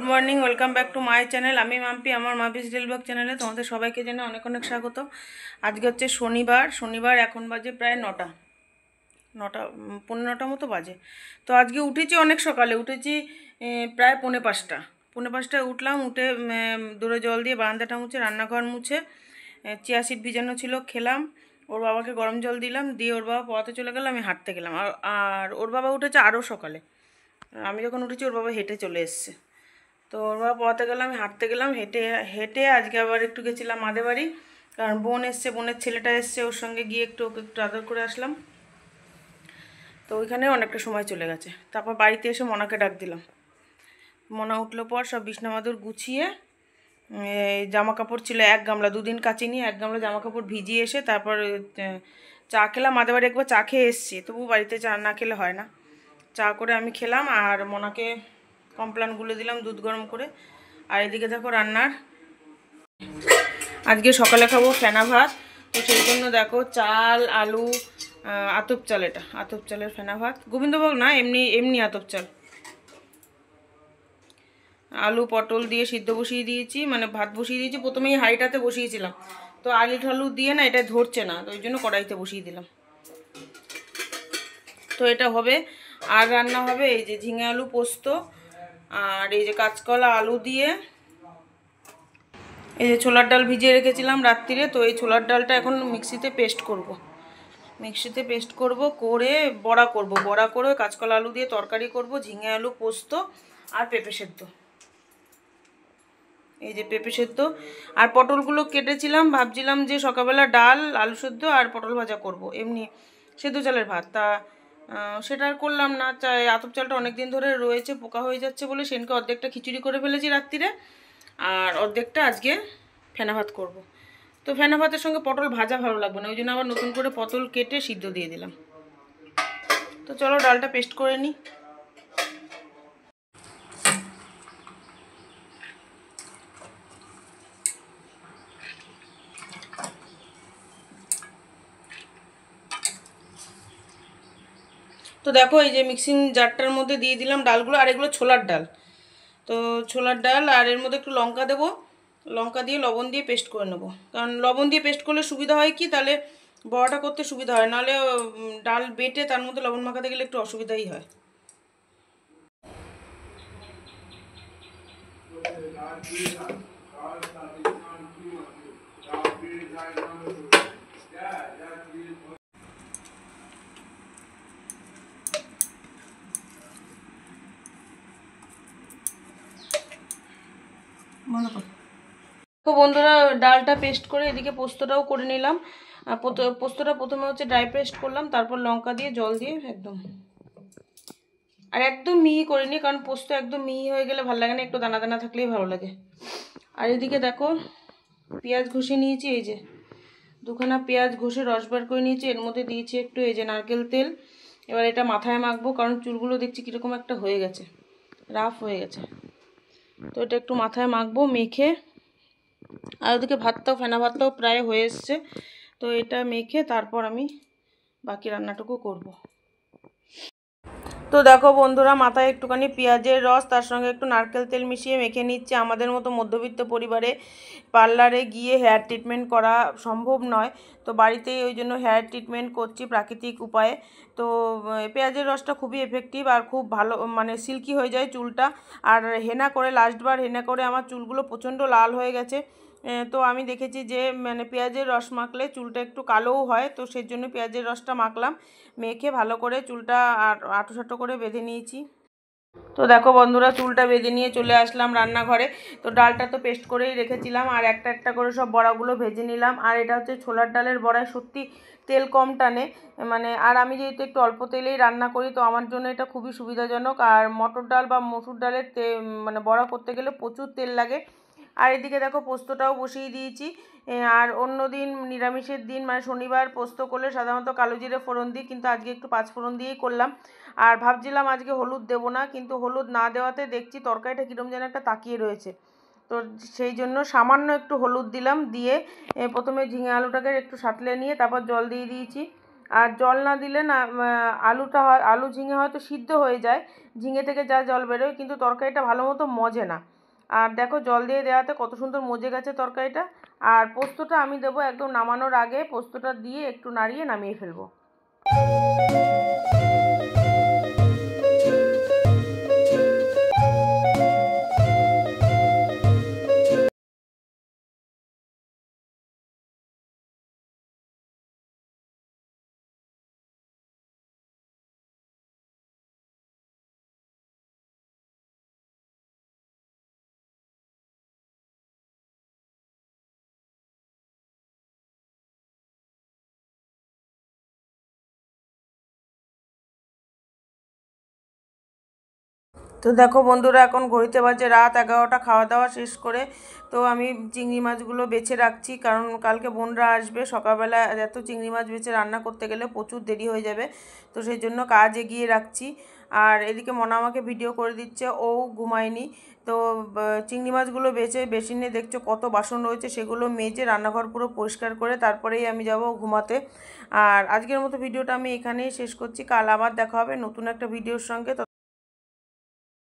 Morning, welcome back to my channel. আমি মাম্পি, আমার Mampi's daily blog চ্যানেলে তোমাদের সবাইকে জানাই অনেক অনেক স্বাগত। আজকে হচ্ছে শনিবার এখন বাজে প্রায় নটা 9:15 মতো বাজে। তো আজকে উঠেছি অনেক সকালে, উঠেছি প্রায় 4:45টায় উঠলাম। উঠে দূরে জল দিয়ে বারান্দাটা মুছে, রান্নাঘর মুছে, চিয়া সিড ভিজানো ছিল খেলাম। ওর বাবাকে গরম জল দিলাম, দিয়ে ওর বাবা পড়াতে চলে গেল, আমি হাঁটতে গেলাম। আর ওর বাবা উঠেছে আরও সকালে। আমি যখন উঠেছি ওর বাবা হেঁটে চলে এসছে। তো ওর বাবা পড়াতে গেলাম, আমি হাঁটতে গেলাম। হেঁটে হেঁটে আজকে আবার একটু গেছিলাম মাদের বাড়ি, কারণ বোন এসছে, বোনের ছেলেটা এসছে, ওর সঙ্গে গিয়ে ওকে একটু আদর করে আসলাম। তো ওইখানে অনেকটা সময় চলে গেছে। তারপর বাড়িতে এসে মনাকে ডাক দিলাম। মনা উঠলো পর সব বিছনা মাদুর গুছিয়ে, জামা কাপড় ছিল 1 গামলা, 2 দিন কাচিনি, 1 গামলা জামা কাপড় ভিজিয়ে এসে তারপর চা খেলাম। মাদের বাড়ি একবার চা খেয়ে এসছি, তবু বাড়িতে চা না খেলে হয় না। চা করে আমি খেলাম, আর মনাকে কমপ্লান গুলে দিলাম দুধ গরম করে। আর এদিকে দেখো রান্নার, আজকে সকালে খাবো ফেনা ভাত। তো সেই জন্য দেখো চাল, আলু, আতপ চাল, এটা আতপ চালের ফেনা ভাত, গোবিন্দভোগ না, এমনি এমনি আতপ চাল। আলু পটল দিয়ে সিদ্ধ বসিয়ে দিয়েছি, মানে ভাত বসিয়ে দিয়েছি। প্রথমেই হাঁড়িটাতে বসিয়েছিলাম, তো আলু ঠালু দিয়ে না এটা ধরছে না, তো ওই জন্য কড়াইতে বসিয়ে দিলাম। তো এটা হবে। আর রান্না হবে এই যে ঝিঙে আলু পোস্ত, আর এই যে কাঁচকলা আলু দিয়ে, এই যে ছোলার ডাল ভিজিয়ে রেখেছিলাম রাত্রিরে। তো এই ছোলার ডালটা এখন মিক্সিতে পেস্ট করব, করে বড়া করে কাঁচকলা আলু দিয়ে তরকারি করব, ঝিঙে আলু পোস্ত আর পেঁপে সেদ্ধ। এই যে পেঁপে সেদ্ধ আর পটলগুলো কেটেছিলাম, ভাবছিলাম যে সকালবেলা ডাল, আলু সেদ্ধ আর পটল ভাজা করব, এমনি সেদ্ধ চালের ভাত। তা সেটা আর করলাম না। আতপ চালটা অনেক দিন ধরে রয়েছে, পোকা হয়ে যাচ্ছে বলে সেদিনকে অর্ধেকটা খিচুড়ি করে ফেলেছি রাত্রিরে, আর অর্ধেকটা আজকে ফেনা ভাত করব। তো ফেনা ভাতের সঙ্গে পটল ভাজা ভালো লাগবে না, ওই জন্য আবার নতুন করে পটল কেটে সিদ্ধ দিয়ে দিলাম। তো চলো ডালটা পেস্ট করে নিই। তো দেখো এই যে মিক্সিং জারটার মধ্যে দিয়ে দিলাম ডালগুলো, আর এগুলো ছোলার ডাল। তো ছোলার ডাল, আর এর মধ্যে একটু লঙ্কা দেবো, লঙ্কা দিয়ে লবণ দিয়ে পেস্ট করে নেবো। কারণ লবণ দিয়ে পেস্ট করলে সুবিধা হয় কি, তাহলে বড়াটা করতে সুবিধা হয়, নাহলে ডাল বেটে তার মধ্যে লবণ মাখাতে গেলে একটু অসুবিধাই হয়। তো বন্ধুরা ডালটা পেস্ট করে এদিকে পোস্তটাও করে নিলাম। পোস্তটা প্রথমে হচ্ছে ড্রাই পেস্ট করলাম, তারপর লঙ্কা দিয়ে জল দিয়ে একদম, আর একদম মিহি করিনি, কারণ পোস্ত একদম মিহি হয়ে গেলে ভালো লাগে না, একটু দানা দানা থাকলেই ভালো লাগে। আর এদিকে দেখো পেঁয়াজ ঘষে নিয়েছি, এই যে 2খানা পেঁয়াজ ঘষে রস বার করে নিয়েছি। এর মধ্যে দিয়েছি একটু এই যে নারকেল তেল। এবার এটা মাথায় মাখবো, কারণ চুলগুলো দেখছি কীরকম একটা হয়ে গেছে, রাফ হয়ে গেছে। তো এটা একটু মাথায় মাখবো, মেখে, আর ওদিকে ফেনা ভাতটাও প্রায় হয়ে এসছে। তো এটা মেখে তারপর আমি বাকি রান্নাটুকু করব। তো দেখো বন্ধুরা, মাথায় একটুখানি পেঁয়াজের রস, তার সঙ্গে একটু নারকেল তেল মিশিয়ে মেখে নিচ্ছে। আমাদের মতো মধ্যবিত্ত পরিবারে পার্লারে গিয়ে হেয়ার ট্রিটমেন্ট করা সম্ভব নয়, তো বাড়িতেই ওই জন্য হেয়ার ট্রিটমেন্ট করছি প্রাকৃতিক উপায়ে। তো পেঁয়াজের রসটা খুবই এফেক্টিভ আর খুব ভালো, মানে সিল্কি হয়ে যায় চুলটা। আর লাস্টবার হেনা করে আমার চুলগুলো প্রচণ্ড লাল হয়ে গেছে। তো আমি দেখেছি যে মানে পেঁয়াজের রস মাখলে চুলটা একটু কালোও হয়, তো সেই জন্য পেঁয়াজের রসটা মাখলাম, মেখে ভালো করে চুলটা আঁটো করে বেঁধে নিয়েছি। তো দেখো বন্ধুরা, চুলটা বেঁধে নিয়ে চলে আসলাম রান্নাঘরে। তো ডালটা তো পেস্ট করেই রেখেছিলাম, আর একটা একটা করে সব বড়াগুলো ভেজে নিলাম। আর এটা হচ্ছে ছোলার ডালের বড়া, সত্যি তেল কম টানে, মানে আর আমি যেহেতু একটু অল্প তেলেই রান্না করি, তো আমার জন্য এটা খুবই সুবিধাজনক। আর মটর ডাল বা মসুর ডালের মানে বড়া করতে গেলে প্রচুর তেল লাগে। আর এদিকে দেখো পোস্তটাও বসিয়ে দিয়েছি। আর অন্য দিন নিরামিষের দিন, মানে শনিবার, পোস্ত করলে সাধারণত কালো জিরে ফোড়ন দিই, কিন্তু আজকে একটু 5 ফোড়ন দিয়েই করলাম। আর ভাবছিলাম আজকে হলুদ দেবো না, কিন্তু হলুদ না দেওয়াতে দেখছি তরকারিটা কীরকম যেন একটা তাকিয়ে রয়েছে। তো সেই জন্য সামান্য একটু হলুদ দিলাম, দিয়ে প্রথমে ঝিঙে আলুটাকে একটু সাঁতলে নিয়ে তারপর জল দিয়ে দিয়েছি। আর জল না দিলে না আলু ঝিঙে হয়তো সিদ্ধ হয়ে যায়, ঝিঙে থেকে যা জল বেরোয়, কিন্তু তরকারিটা ভালো মতো মজে না। আর দেখো জল দিয়ে দেওয়াতে কত সুন্দর মজে গেছে তরকারিটা। আর পোস্তটা আমি দেবো একদম নামানোর আগে, পোস্তটা দিয়ে একটু নাড়িয়ে নামিয়ে ফেলবো। তো দেখো বন্ধুরা, এখন ঘড়িতে বাজে রাত 11টা, খাওয়া দাওয়া শেষ করে তো আমি চিংড়ি মাছগুলো বেছে রাখছি, কারণ কালকে বোনরা আসবে। সকালবেলা এত চিংড়ি মাছ বেছে রান্না করতে গেলে প্রচুর দেরি হয়ে যাবে, তো সেই জন্য কাজ এগিয়ে রাখছি। আর এদিকে মনা আমাকে ভিডিও করে দিচ্ছে, ও ঘুমায়নি। তো চিংড়ি মাছগুলো বেছে বেসিনে দেখছো কত বাসন রয়েছে, সেগুলো মেজে রান্নাঘর পুরো পরিষ্কার করে তারপরেই আমি যাব ঘুমাতে। আর আজকের মতো ভিডিওটা আমি এখানেই শেষ করছি। কাল আবার দেখা হবে নতুন একটা ভিডিওর সঙ্গে।